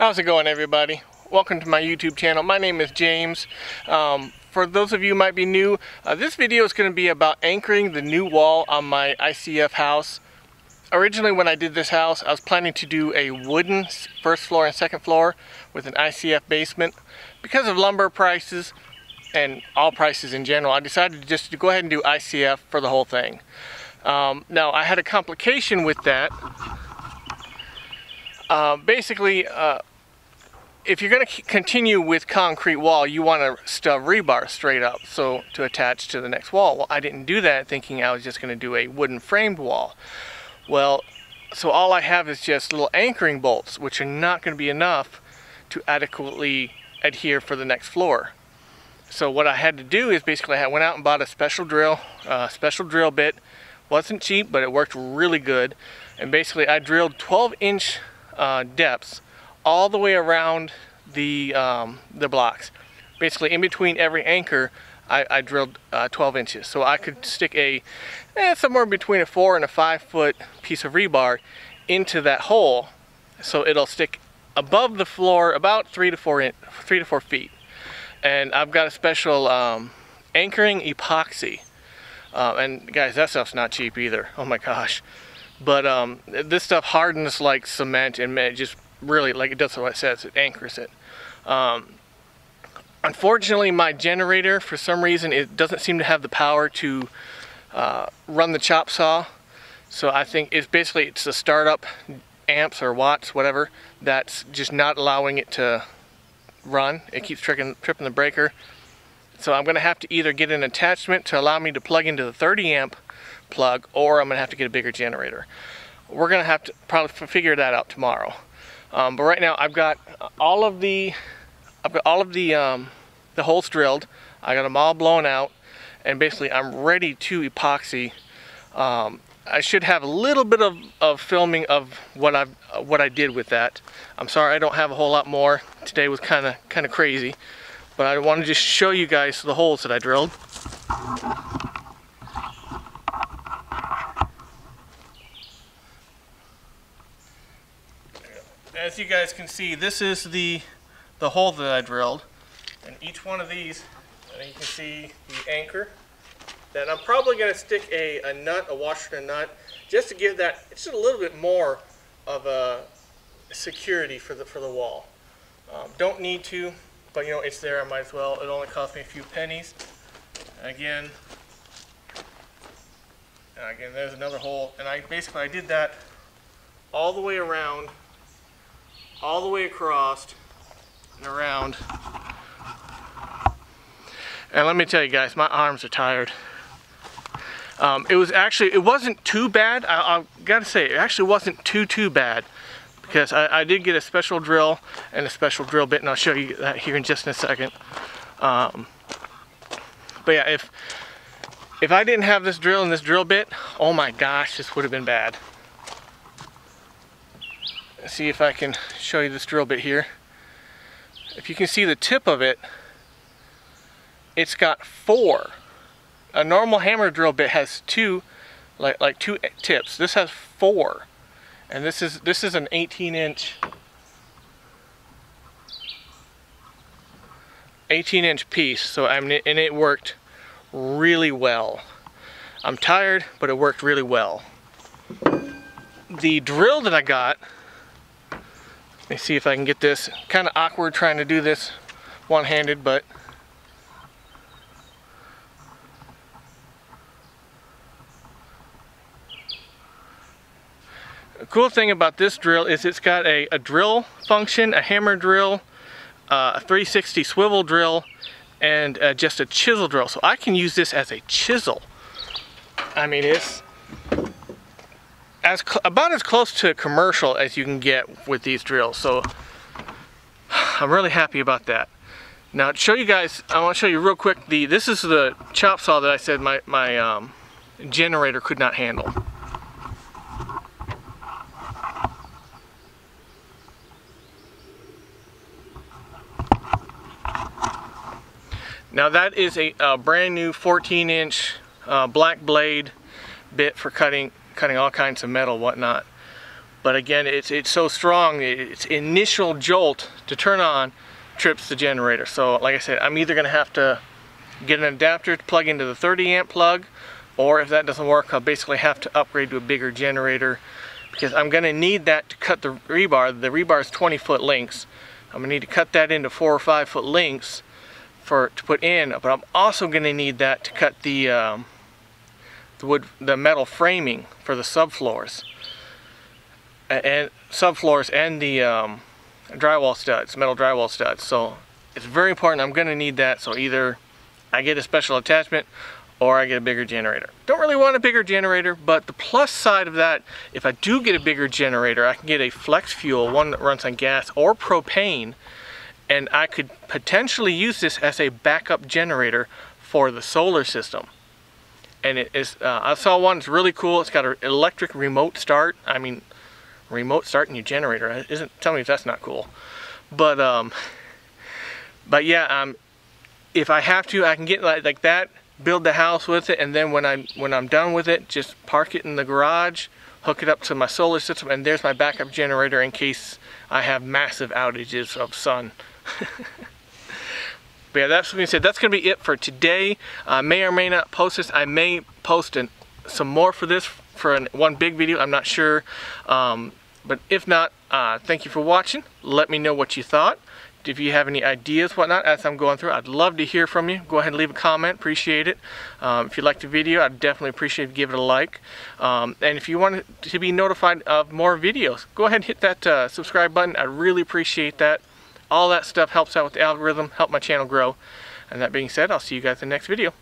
How's it going, everybody? Welcome to my YouTube channel. My name is James. For those of you who might be new, this video is going to be about anchoring the new wall on my ICF house. Originally, when I did this house, I was planning to do a wooden first floor and second floor with an ICF basement. Because of lumber prices and all prices in general, I decided just to go ahead and do ICF for the whole thing. Now, I had a complication with that. Basically, if you're going to continue with concrete wall, you want to stub rebar straight up so to attach to the next wall. Well, I didn't do that thinking I was just going to do a wooden framed wall. Well, so all I have is just little anchoring bolts, which are not going to be enough to adequately adhere for the next floor. So what I had to do is basically I went out and bought a special drill bit. Wasn't cheap, but it worked really good. And basically I drilled 12-inch depths all the way around the blocks. Basically in between every anchor I drilled 12 inches, so I could stick somewhere between a 4 and a 5 foot piece of rebar into that hole, so it'll stick above the floor about 3 to 4 feet. And I've got a special anchoring epoxy, and guys, that stuff's not cheap either. Oh my gosh. But this stuff hardens like cement, and it just really, like it does what it says, it anchors it. Unfortunately, my generator, for some reason, it doesn't seem to have the power to run the chop saw. So I think it's the startup amps or watts, whatever, that's just not allowing it to run. It keeps tripping the breaker. So I'm going to have to either get an attachment to allow me to plug into the 30 amp plug, or I'm going to have to get a bigger generator. We're going to have to probably figure that out tomorrow. But right now I've got all of the holes drilled. I got them all blown out, and basically I'm ready to epoxy. I should have a little bit of filming of what I did with that. I'm sorry I don't have a whole lot more. Today was kind of crazy, but I want to just show you guys the holes that I drilled. As you guys can see, this is the hole that I drilled, and each one of these, you can see the anchor. Then I'm probably going to stick a nut, a washer and a nut, just to give that just a little bit more of a security for the wall. Don't need to, but you know, it's there. I might as well. It only cost me a few pennies. Again, there's another hole, and I did that all the way around, all the way across and around. And let me tell you guys, my arms are tired. It wasn't too bad. I gotta say, it actually wasn't too bad, because I did get a special drill and a special drill bit, and I'll show you that here in just a second. But yeah, if I didn't have this drill and this drill bit, oh my gosh, this would have been bad. Let's see if I can show you this drill bit here. If you can see the tip of it, it's got 4. A normal hammer drill bit has 2, like 2 tips. This has 4, and this is an 18-inch piece. So and it worked really well. I'm tired, but it worked really well. The drill that I got, let me see if I can get this. Kind of awkward trying to do this one-handed, but the cool thing about this drill is it's got a drill function, a hammer drill, a 360 swivel drill, and just a chisel drill. So I can use this as a chisel. I mean, it's about as close to commercial as you can get with these drills. So I'm really happy about that. Now to show you guys, I want to show you real quick, this is the chop saw that I said my generator could not handle. Now that is a brand new 14-inch black blade bit for cutting all kinds of metal, whatnot. But again, it's so strong, its initial jolt to turn on trips the generator. So like I said, I'm either going to have to get an adapter to plug into the 30 amp plug, or if that doesn't work, I'll basically have to upgrade to a bigger generator, because I'm going to need that to cut the rebar. The rebar is 20-foot lengths. I'm going to need to cut that into 4 or 5 foot lengths to put in, but I'm also going to need that to cut the metal framing for the subfloors and the drywall studs, metal drywall studs. So it's very important. I'm going to need that. So either I get a special attachment or I get a bigger generator. Don't really want a bigger generator, but the plus side of that, if I do get a bigger generator, I can get a flex fuel, one that runs on gas or propane, and I could potentially use this as a backup generator for the solar system. And it is, I saw one, it's really cool. It's got an electric remote start. I mean, remote starting your generator. Tell me if that's not cool. But yeah, if I have to, I can get like that, build the house with it, and then when I'm done with it, just park it in the garage, hook it up to my solar system, and there's my backup generator in case I have massive outages of sun. But yeah, that's being said, that's going to be it for today. I may or may not post this. I may post some more for this for one big video. I'm not sure. But if not, thank you for watching. Let me know what you thought. If you have any ideas, whatnot, as I'm going through, I'd love to hear from you. Go ahead and leave a comment. Appreciate it. If you liked the video, I'd definitely appreciate if you give it a like. And if you want to be notified of more videos, go ahead and hit that subscribe button. I really appreciate that. All that stuff helps out with the algorithm, help my channel grow. And that being said, I'll see you guys in the next video.